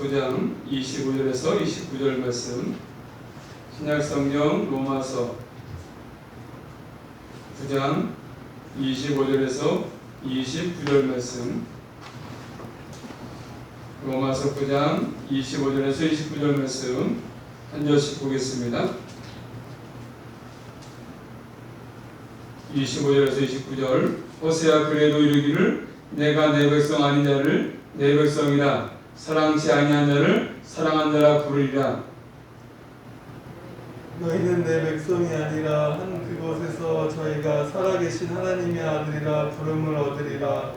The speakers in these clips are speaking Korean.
9장 25절에서 29절 말씀, 신약성경 로마서 9장 25절에서 29절 말씀, 로마서 9장 25절에서 29절 말씀 한 절씩 보겠습니다. 25절에서 29절. 호세아 그래도 이르기를 내가 내 백성 아닌 자를 내 백성이라 사랑치 아니한 자를 사랑한 자라 부르리라. 너희는 내 백성이 아니라 한 그곳에서 저희가 살아계신 하나님의 아들이라 부름을 얻으리라.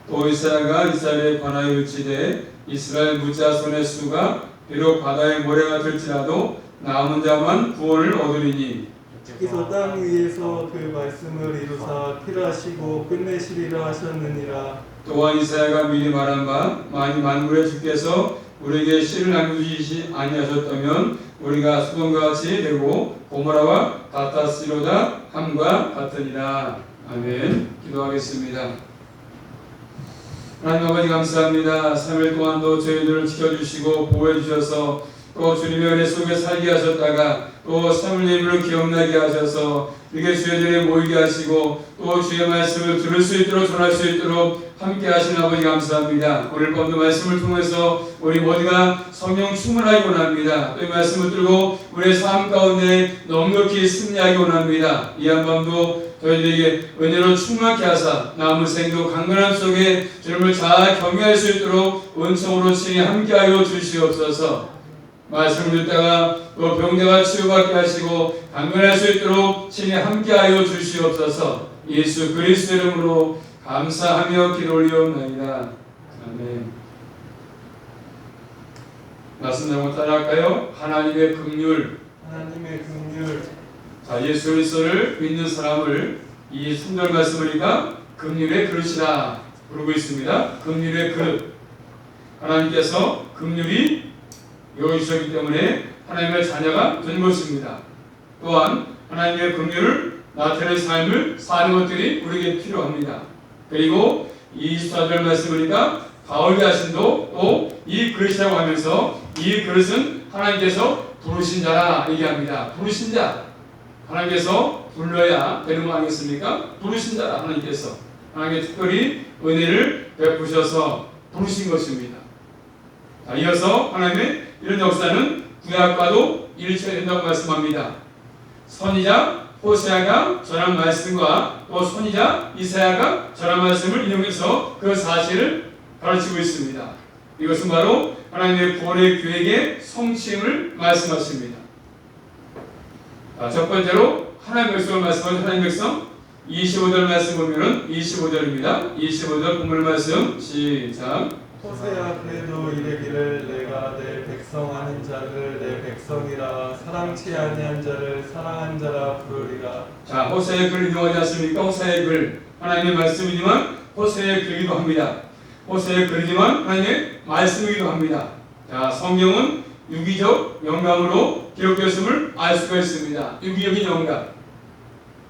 또 이사야가 이스라엘에 관하여 일치되 이스라엘 무자손의 수가 비록 바다의 모래가 될지라도 남은 자만 구원을 얻으리니 주께서 땅 위에서 그 말씀을 이루사 필하시고 끝내시리라 하셨느니라. 또한 이사야가 미리 말한 바 만일 만물의 주께서 우리에게 씨를 남겨주시지 아니하셨다면 우리가 소돔과 같이 되고 고모라와 같았으리로다 함과 같으니라. 아멘. 기도하겠습니다. 하나님 아버지 감사합니다. 3일 동안도 저희들을 지켜주시고 보호해 주셔서 또 주님의 은혜 속에 살게 하셨다가 또 사모님을 기억나게 하셔서 이렇게 주의들에 모이게 하시고 또 주의 말씀을 들을 수 있도록 전할 수 있도록 함께 하신 아버지 감사합니다. 오늘 밤도 말씀을 통해서 우리 모두가 성령 충만하기 원합니다. 또 이 말씀을 들고 우리의 삶 가운데 넉넉히 승리하기 원합니다. 이 한밤도 저희들에게 은혜로 충만케 하사 남은 생도 강건함 속에 주님을 잘 경외할 수 있도록 은총으로 친히 함께하여 주시옵소서. 말씀을 듣다가 또 병자가 치유받게 하시고 강건할 수 있도록 친히 함께하여 주시옵소서. 예수 그리스도 이름으로 감사하며 기도 올리옵나이다. 아멘. 말씀 내용 따라할까요? 하나님의 긍휼. 하나님의 긍휼. 자, 예수 그리스도를 믿는 사람을 이 3절 말씀으니까 긍휼의 그릇이라 부르고 있습니다. 긍휼의 그릇. 하나님께서 긍휼이 여기셨기 때문에 하나님의 자녀가 된 것입니다. 또한 하나님의 긍휼을 나타내는 삶을 사는 것들이 우리에게 필요합니다. 그리고 24절 말씀이니까 바울 자신도 또 이 그릇이라고 하면서 이 그릇은 하나님께서 부르신 자라 얘기합니다. 부르신 자. 하나님께서 불러야 되는 거 아니겠습니까? 부르신 자라 하나님께서. 하나님께 특별히 은혜를 베푸셔서 부르신 것입니다. 자, 이어서 하나님의 이런 역사는 구약과도 일치된다고 말씀합니다. 선지자 호세아가 전한 말씀과 또 선지자 이사야가 전한 말씀을 인용해서 그 사실을 가르치고 있습니다. 이것은 바로 하나님의 구원의 계획의 성취임을 말씀하십니다. 자, 첫 번째로 하나님의 백성을 말씀하는 하나님의 백성 25절 말씀 보면은 25절입니다. 25절 본문 말씀 시작. 호세아 그래도 이르기를 내가 내 백성 아닌 자를 내 백성이라 사랑치 아니한 자를 사랑한 자라 부르리라. 자, 호세아의 글을 인용하지 않습니까? 호세아의 글. 하나님의 말씀이지만 호세아의 글이기도 합니다. 호세아의 글이지만 하나님의 말씀이기도 합니다. 자, 성경은 유기적 영감으로 기록되었음을 알 수가 있습니다. 유기적인 영감.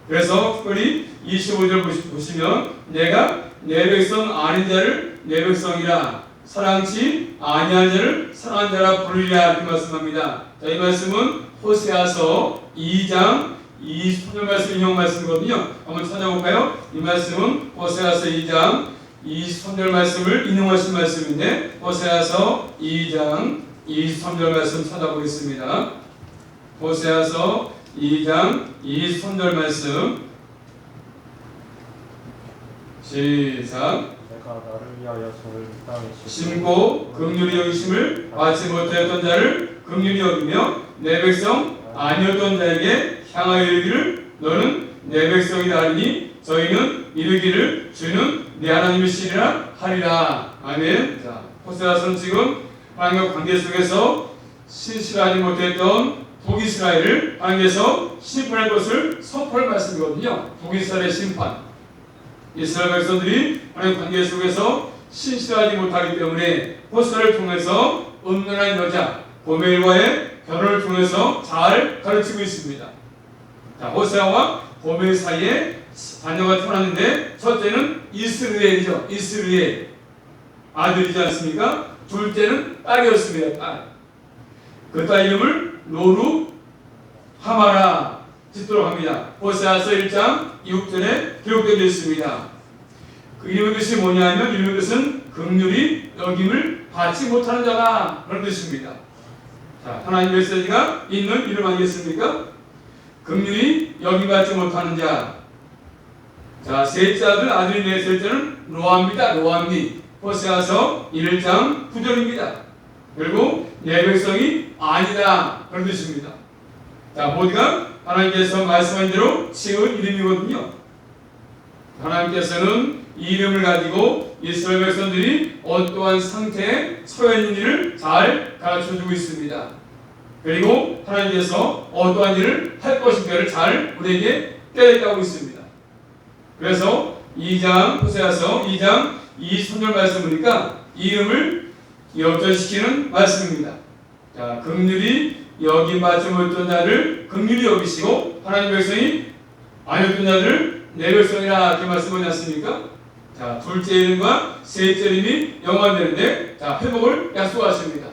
그래서 특별히 25절 보시면 내가 내 백성 아닌 자를 내 백성이라 사랑치 아니한 자를 사랑한 자라 부르리라 이렇게 말씀합니다. 자, 이 말씀은 호세아서 2장 23절 말씀 인용 말씀이거든요. 한번 찾아볼까요? 이 말씀은 호세아서 2장 23절 말씀을 인용하신 말씀인데 호세아서 2장 23절 말씀 찾아보겠습니다. 호세아서 2장 23절 말씀 시작. 내가 나를 위하여 저를 땅에 심고 긍휼히 여기심을 받지 못하였던 자를 긍휼히 여기며 내 백성 아니었던 자에게 향하여 이르기를 너는 내 백성이라 하니 저희는 이르기를 주는 내 하나님이시리라 하리라. 아멘. 자, 호세아서는 지금 하나님과 관계 속에서 신실하지 못했던 북이스라엘을 하나님께서 심판할 것을 선포할 말씀이거든요. 북이스라엘의 심판. 이스라엘 백성들이 하나님 관계 속에서 신실하지 못하기 때문에 호세아를 통해서 음란한 여자 고멜과의 결혼을 통해서 잘 가르치고 있습니다. 자, 호세아와 고멜 사이에 자녀가 태어났는데 첫째는 이스르엘이죠. 이스르엘 아들이지 않습니까? 둘째는 딸이었습니다. 딸. 그 딸 이름을 로루 하마라 짓도록 합니다. 호세아서 1장 6절에 기록되어 있습니다. 그 이름의 뜻이 뭐냐면 이름의 뜻은 긍휼히 여김을 받지 못하는 자다 그런 뜻입니다. 자, 하나님 메시지가 있는 이름 아니겠습니까? 긍휼히 여김받지 못하는 자. 자, 셋째 아들 아들이 내 셋째는 로아입니다. 로아입니. 호세아서 1장 9절입니다. 그리고 내 백성이 아니다 그런 뜻입니다. 자, 모두가 하나님께서 말씀한 대로 지은 이름이거든요. 하나님께서는 이 이름을 가지고 이스라엘 백성들이 어떠한 상태에 처해 있는지를 잘 가르쳐주고 있습니다. 그리고 하나님께서 어떠한 일을 할 것인가를 잘 우리에게 깨닫게 하고 있습니다. 그래서 2장 호세아서 2장 23절 말씀 보니까 이 이름을 역전시키는 말씀입니다. 자, 긍휼히 여김받지 못했던 자를 긍휼히 여기시고 하나님 백성이 아니었던 자를 내 백성이라 이렇게 말씀하지 않습니까? 자, 둘째 이름과 셋째 이름이 영원되는데 자, 회복을 약속하십니다.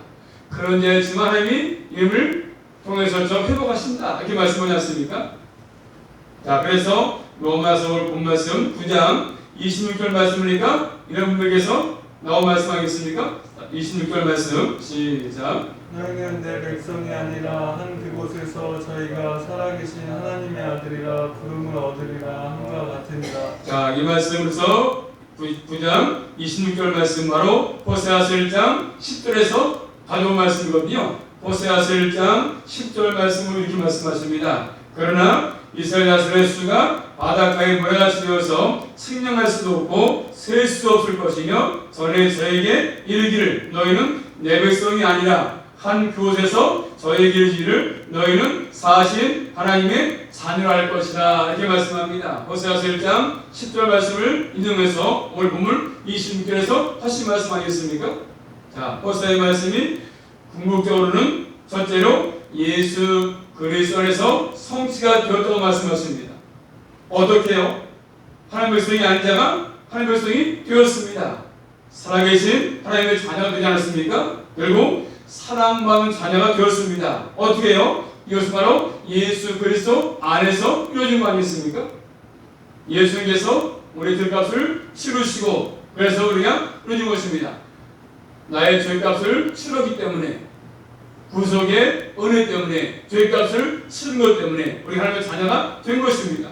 그런 자였지만 하나님이 이름을 통해서 저 회복하신다 이렇게 말씀하지 않습니까? 자, 그래서 로마서 본 말씀 9장 26절 말씀이니까 이런 분에게서 나온 말씀하겠습니까? 26절 말씀 시작. 너희는 내 백성이 아니라 한 그곳에서 저희가 살아계신 하나님의 아들이라 부름을 얻으리라 함과 같으니라. 자, 이 말씀으로서 9장 26절 말씀 바로 호세아서 1장 10절에서 가져온 말씀이거든요. 호세아서 1장 10절 말씀으로 이렇게 말씀하십니다. 그러나 이스라엘 자손의 수가 바닷가에 모래같이 되어서 측량할 수도 없고 셀 수 없을 것이며 전에 저에게 이르기를 너희는 내 백성이 아니라 한 그곳에서 저에게 이르기를 너희는 사신 하나님의 자녀라 할 것이라 이렇게 말씀합니다. 호세아서 1장 10절 말씀을 인용해서 오늘 본문 26절에서 다시 말씀하겠습니까? 자, 호세아의 말씀이 궁극적으로는 첫째로 예수 그리스도 안에서 성취가 되었다고 말씀하십니다. 어떻게요? 하나님 백성이 아닌 자가 하나님 백성이 되었습니다. 살아계신 하나님의 자녀가 되지 않았습니까? 결국 사랑받는 자녀가 되었습니다. 어떻게 해요? 이것은 바로 예수 그리스도 안에서 이루어진 거 아니겠습니까? 예수님께서 우리 죄값을 치르시고 그래서 우리가 이루어진 것입니다. 나의 죄값을 치렀기 때문에 구속의 은혜 때문에 죄값을 치른 것 때문에 우리 하나님의 자녀가 된 것입니다.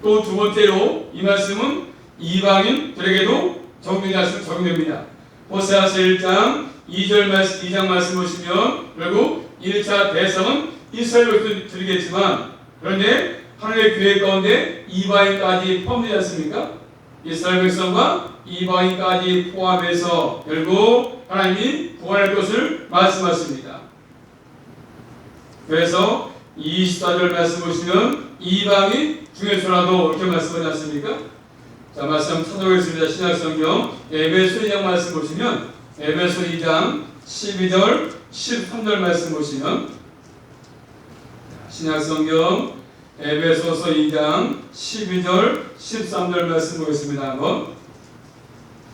또 두 번째로 이 말씀은 이방인들에게도 적용됩니다. 호세아서 1장 2장 말씀 보시면 결국 1차 대상은 이스라엘 백성들이겠지만 그런데 하나님의 계획 가운데 이방인까지 포함되지 않습니까? 이스라엘 백성과 이방인까지 포함해서 결국 하나님이 구원할 것을 말씀하십니다. 그래서 24절 말씀 보시면 이방인 중에서라도 이렇게 말씀하지 않습니까? 자, 말씀 찾아보겠습니다. 신약성경 에베소 2장 말씀 보시면 에베소 2장 12절 13절 말씀 보시면 신약성경 에베소서 2장 12절 13절 말씀 보겠습니다. 한번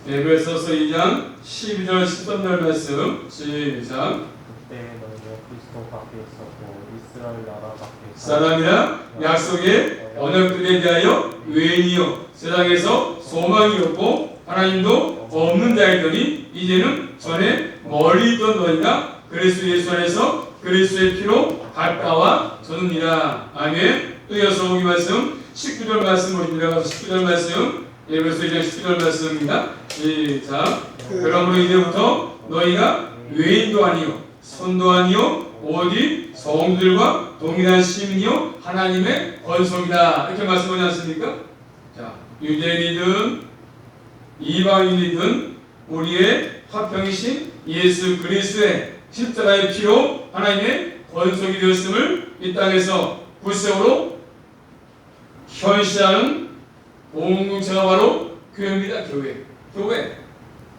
에베소서 2장 12절 13절 말씀 시작. 그때 너희는 그리스도 밖에 있었고 이스라엘 나라 밖에 사람이라 약속의 언약들에 대하여 외인이요 세상에서 소망이 없고 하나님도 없는 자이더니 이제는 전에 멀리 있던 너희가 그리스도 예수 안에서 그리스도의 피로 가까워졌느니라. 아멘. 또 이어서 이 말씀 19절 말씀 보십니다. 19절 말씀 에베소 2장 19절 말씀입니다. 시작. 그러므로 이제부터 너희가 외인도 아니요 손도 아니요 오직 성들과 동일한 시민이요 하나님의 권속이다 이렇게 말씀하지 않습니까? 자, 유대인이든 이방인이든 우리의 화평이신 예수 그리스도의 십자가의 피로 하나님의 권속이 되었음을 이 땅에서 구체적으로 현시하는 공동체가 바로 교회입니다. 교회.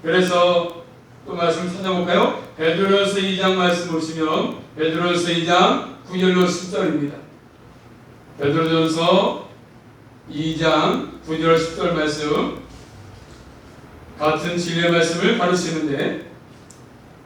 그래서 또 말씀 찾아볼까요? 베드로전서 2장 말씀 보시면 베드로전서 2장 9절로 10절입니다. 베드로전서 2장 9절 10절 말씀 같은 진리의 말씀을 가르치는데,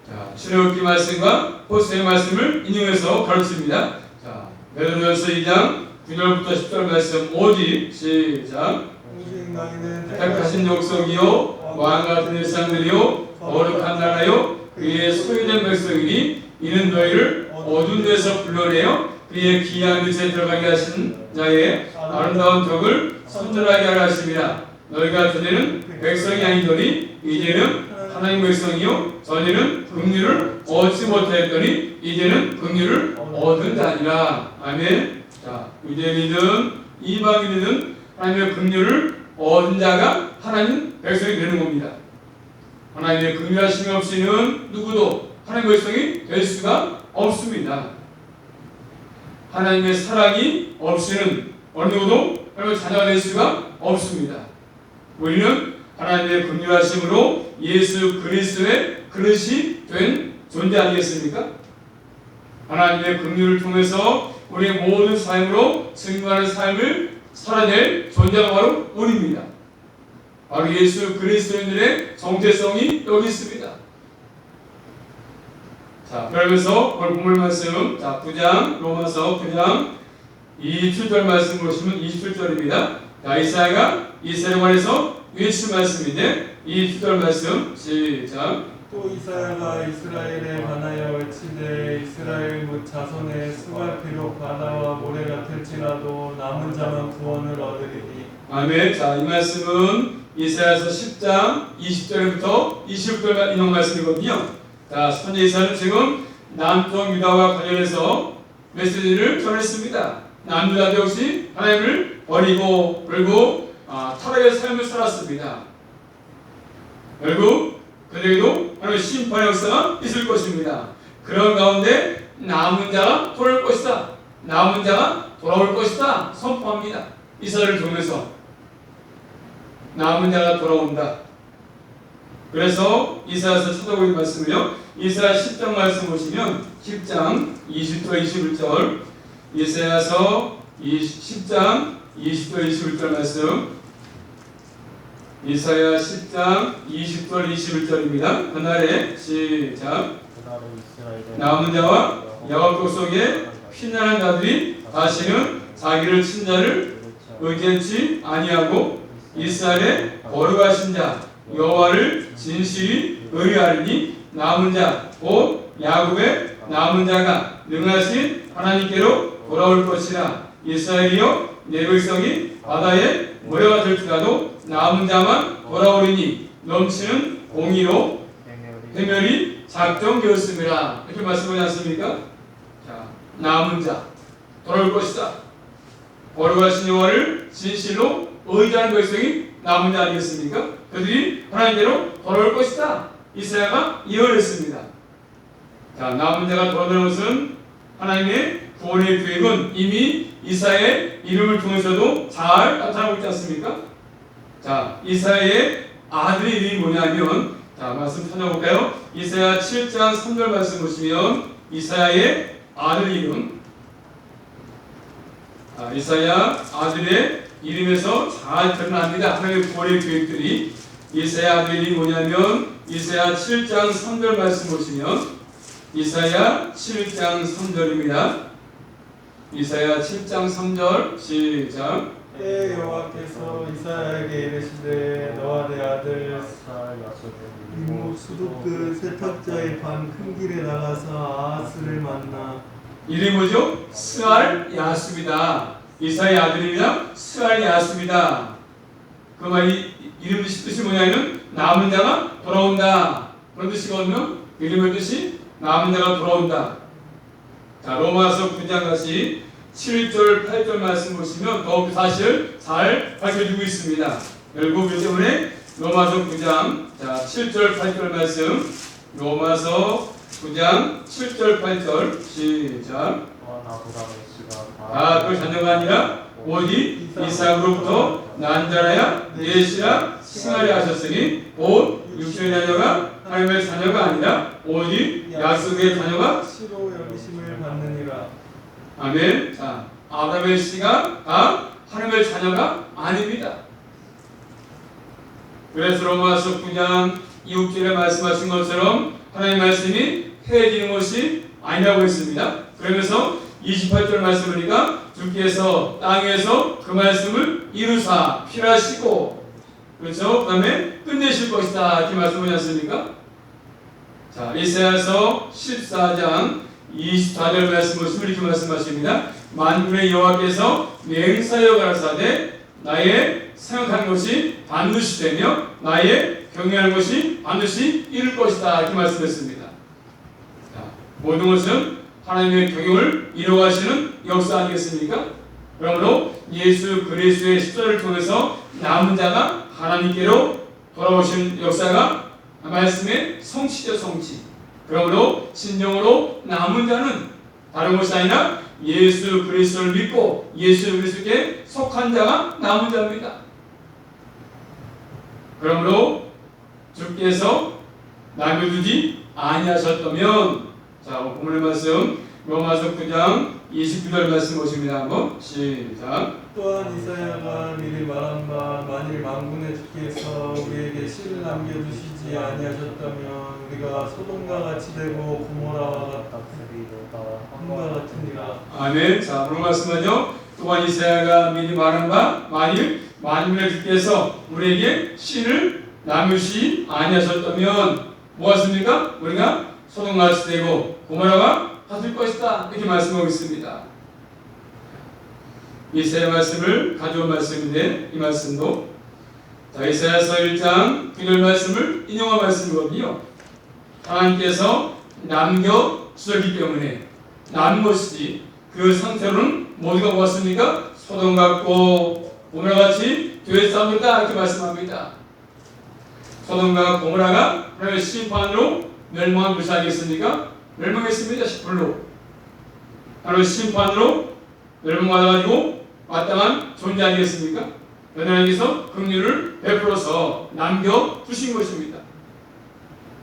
자, 출애굽기 말씀과 호세의 말씀을 인용해서 가르칩니다. 자, 베드로전서 2장 9절부터 10절 말씀 5집 시작. 오직 너희는 택하신 족속이요 왕 같은 일상들이요 거룩한 나라요 그의 소유된 백성이니 이는 너희를 어두운 데서 불러내어 그의 귀한 빛에 들어가게 하신 자의 아름다운 덕을 선전하게 하려 하심이라. 너희가 전에는 백성이 아니더니 이제는 하나님 백성이요 전에는 긍휼을 얻지 못하였더니 이제는 긍휼을 얻은 자니라. 아멘. 자, 유대인이든 이방인이든 하나님의 긍휼을 얻은 자가 하나님 백성이 되는 겁니다. 하나님의 긍휼하심이 없이는 누구도 하나님 백성이 될 수가 없습니다. 하나님의 사랑이 없이는 어느 누구도 하나님의 자녀가 될 수가 없습니다. 우리는 하나님의 긍휼하심으로 예수 그리스도의 그릇이 된 존재 아니겠습니까? 하나님의 긍휼을 통해서 우리의 모든 삶으로 증거하는 삶을 살아낼 존재가 바로 우리입니다. 바로 예수 그리스도인들의 정체성이 여기 있습니다. 자, 그러면서 오늘 본문 말씀, 자, 9장, 로마서 9장 27절 말씀 보시면 27절입니다. 자, 이사야가 이스라엘에 관해서 외친 말씀인데 27절 말씀 시작. 또 이사야가 이스라엘에 관하여 외치되 이스라엘 묻 자손의 수갈 비록 바다와 모래 같을지라도 남은 자만 구원을 얻으리니. 아멘. 자, 이 말씀은 이사야서 10장 20절부터 26절 인용 말씀이거든요. 자, 선지 이사야는 지금 남쪽 유다와 관련해서 메시지를 전했습니다. 남유다도 역시 하나님을 버리고 그리고 타락의 삶을 살았습니다. 결국 그들에게도 하나님의 심판의 역사가 있을 것입니다. 그런 가운데 남은 자가 돌아올 것이다. 남은 자가 돌아올 것이다. 선포합니다. 이사야를 통해서 남은 자가 돌아온다. 그래서 이사야서 찾아보기 말씀을요. 이사야 10장 말씀 보시면 10장 20절 21절 이사야서 10장 20절 21절 말씀 이사야 10장 20절 21절입니다. 그날에 시작. 남은 자와 야곱 족속에 피난한 자들이 다시는 자기를 친 자를 의견치 아니하고 이스라엘의 거룩하신 자 여호와를 진실히 의뢰하리니 남은 자 곧 야곱의 남은 자가 능하신 하나님께로 돌아올 것이라. 이스라엘이여 내 백성이 바다에 모래가 될지라도 남은 자만 돌아오리니 넘치는 공의로 해멸이 작정되었습니다. 이렇게 말씀하지 않습니까? 자, 남은 자 돌아올 것이다. 거룩하신 여호와를 진실로 의지하는 백성이 남은 자 아니겠습니까? 그들이 하나님께로 돌아올 것이다. 이사야가 예언했습니다. 자, 남은 자가 돌아오는 것은 하나님의 구원의 계획은 이미 이사야의 이름을 통해서도 잘 나타나고 있지 않습니까? 자, 이사야의 아들의 이름이 뭐냐면, 자, 말씀 찾아볼까요? 이사야 7장 3절 말씀 보시면 이사야의 아들 이름, 이사야 아들의 이름에서 잘 드러납니다. 하나님의 구원의 계획들이. 이사야 아들 이름이 뭐냐면 이사야 7장 3절 말씀 보시면 이사야 7장 3절입니다. 이사야 7장 3절 시작. 때 여호와께서 이사야에게 이르시되 너와 내 아들 이목 수둑 그 세탁자의 반 큰 길에 나가서 아하스를 만나. 이름이 뭐죠? 스알 야수입니다. 이사야의 아들입니다. 스알 야수입니다. 그 말이 이름 뜻이 뭐냐면 남은 자가 돌아온다 그런 뜻이거든요. 이름의 뜻이 남은 자가 돌아온다. 자, 로마서 9장 같이 7절 8절 말씀 보시면 더욱 사실 잘 밝혀주고 있습니다. 결국 이 때문에 로마서 9장 자 7절 8절 말씀 로마서 9장 7절 8절 시작. 그 자녀가 아니라 오직 이삭으로부터 난 자라야 넷이라 칭하려 하셨으니 곧 육신의 자녀가 하나님의 자녀가 아니라 오직 약속의 자녀가 시로 여기심을 받느니라. 아멘. 자, 아브라함의 씨가 다 하나님의 자녀가 아닙니다. 그래서 로마서 9장 2절에 말씀하신 것처럼 하나님의 말씀이 해지는 것이 아니라고 했습니다. 그러면서 28절 말씀 보니까 주께서 땅에서 그 말씀을 이루사 필하시고, 그렇죠? 그 다음에 끝내실 것이다 이렇게 말씀하지 않습니까? 자, 이사야서 14장 24절 말씀 보시면 이렇게 말씀하십니다. 만군의 여호와께서 맹사여 가라사대 나의 생각한 것이 반드시 되며 나의 경외하는 것이 반드시 이룰 것이다 이렇게 말씀했습니다. 자, 모든 것은 하나님의 경영을 이루어가시는 역사 아니겠습니까? 그러므로 예수 그리스도의 십자가를 통해서 남은 자가 하나님께로 돌아오신 역사가 말씀의 성취죠, 성취. 그러므로 진정으로 남은 자는 다른 것이 아니라 예수 그리스도를 믿고 예수 그리스도께 속한 자가 남은 자입니다. 그러므로 주께서 남겨두지 아니하셨다면, 자, 본문의 말씀 로마서 9장 29절 말씀 보십니다. 한번 시작. 또한 이사야가 미리 말한 바 만일 만군의 주께서 우리에게 씨를 남겨두시지 아니하셨다면 우리가 소돔과 같이 되고 고모라와 함과 같으니라. 아멘. 자, 오늘 말씀은요. 또한 이사야가 미리 말한 바 만일 만군의 주께서 우리에게 씨를 남으시 아니하셨다면 뭐하십니까? 우리가 소돔과 같이 되고 고모라와 같을 것이다 이렇게 말씀하고 있습니다. 이사야 말씀을 가져온 말씀인데 이 말씀도 자, 이사야서 1장 9절 말씀을 인용한 말씀이거든요. 하나님께서 남겨주셨기 때문에 남은 것이지 그 상태로는 모두가 뭐였습니까? 소돔 같고 고모라같이 되었습니다 이렇게 말씀합니다. 소돔과 고모라가 하나님의 심판으로 멸망한 것이 아니겠습니까? 멸망했습니다. 10%. 바로 심판으로 멸망받아가지고 마땅한 존재 아니겠습니까? 하나님께서 긍휼을 베풀어서 남겨두신 것입니다.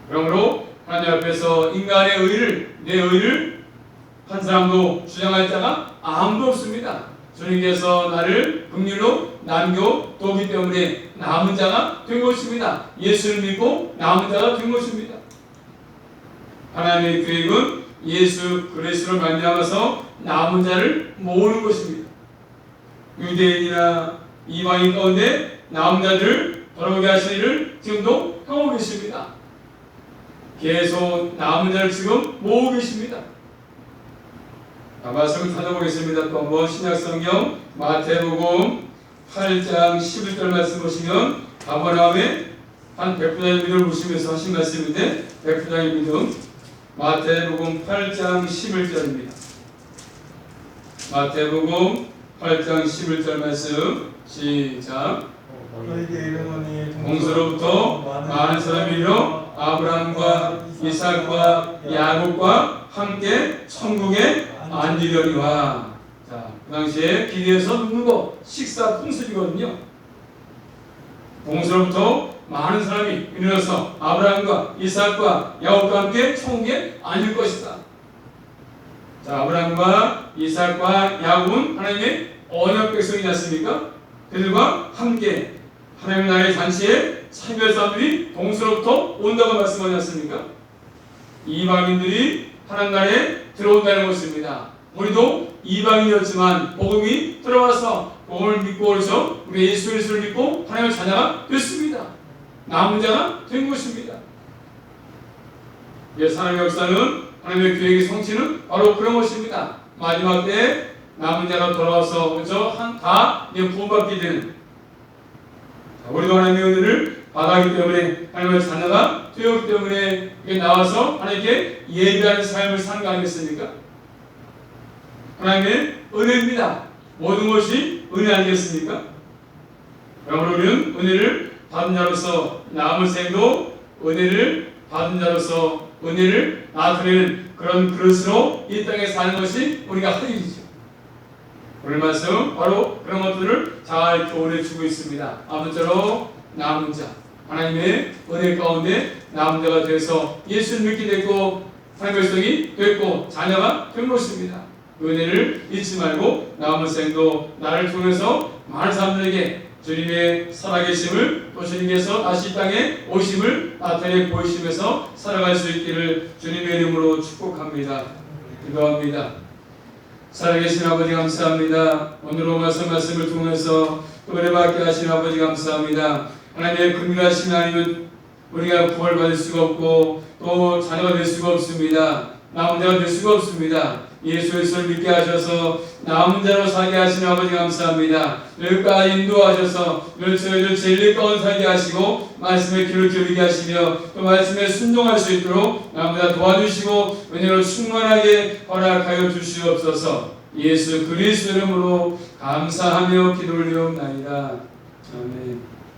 그러므로 하나님 앞에서 인간의 의를, 내 의를 한 사람도 주장할 자가 아무도 없습니다. 주님께서 나를 긍휼로 남겨두기 때문에 남은 자가 된 것입니다. 예수를 믿고 남은 자가 된 것입니다. 하나님의 계획은 예수 그리스도를 말미암아서 남은 자를 모으는 것입니다. 유대인이나 이방인 가운데 남은 자들을 돌아오게 하실 일을 지금도 하고 계십니다. 계속 남은 자를 지금 모으고 계십니다. 말씀을 찾아보겠습니다. 또 한번 신약성경 마태복음 8장 11절 말씀 보시면 아브라함의 한 백부장의 믿음을 보시면서 하신 말씀인데 백부장의 믿음 마태복음 8장 11절입니다. 마태복음 8장 11절 말씀 시작. 너희에게 이르노니 동서로부터 많은 사람이 일어 아브라함과 이삭과 야곱과 함께 천국에 앉으려니와. 자, 그 당시에 기대에서 눕는 거 식사 풍습이거든요. 동서로부터 많은 사람이 일어나서 아브라함과 이삭과 야곱과 함께 천국에 앉을 것이다. 자, 아브라함과 이삭과 야곱은 하나님의 언약 백성이지 않습니까? 그들과 함께 하나님의 나라의 잔치에 참여할 사람들이 동서로부터 온다고 말씀하지 않습니까? 이방인들이 하나님 나라에 들어온다는 것입니다. 우리도 이방인이었지만 복음이 들어와서 복음을 믿고 그래서 우리 예수 그리스도를 믿고 하나님의 자녀가 됐습니다. 남은 자가 된 것입니다. 하나님의 역사는 하나님의 계획의 성취는 바로 그런 것입니다. 마지막 때에 남은 자가 돌아와서 그죠? 다 구원받게 되는. 우리도 하나님의 은혜를 받아가기 때문에 하나님의 자녀가 되었기 때문에 나와서 하나님께 예배하는 삶을 사는 거 아니겠습니까? 하나님의 은혜입니다. 모든 것이 은혜 아니겠습니까? 그러므로 우리는 은혜를 받은 자로서 남은 생도 은혜를 받은 자로서 은혜를 나타내는 그런 그릇으로 이 땅에 사는 것이 우리가 할 일이죠. 오늘 말씀 바로 그런 것들을 잘 교훈해 주고 있습니다. 아무쪼록 남은 자, 하나님의 은혜 가운데 남은 자가 되어서 예수를 믿게 됐고 하나님의 백성이 됐고 자녀가 된 것입니다. 그 은혜를 잊지 말고 남은 생도 나를 통해서 많은 사람들에게 주님의 살아계심을 또 주님께서 다시 이 땅에 오심을 나타내 보이시면서 살아갈 수 있기를 주님의 이름으로 축복합니다. 기도합니다. 살아계신 아버지 감사합니다. 오늘 말씀을 통해서 또 은혜받게 하신 아버지 감사합니다. 하나님의 긍휼하신 하나님은 우리가 구원받을 수가 없고 또 자녀가 될 수가 없습니다. 나 혼자가 될 수가 없습니다. 예수 그리스도를 믿게 하셔서 나 혼자로 살게 하시는 아버지 감사합니다. 여기까지 인도하셔서 저희들 진리 가운데 살게 하시고 말씀의 귀를 기울이게 하시며 또 말씀에 순종할 수 있도록 나 혼자 도와주시고 은혜로 충만하게 허락하여 주시옵소서. 예수 그리스도 이름으로 감사하며 기도 올리옵나이다. 아멘.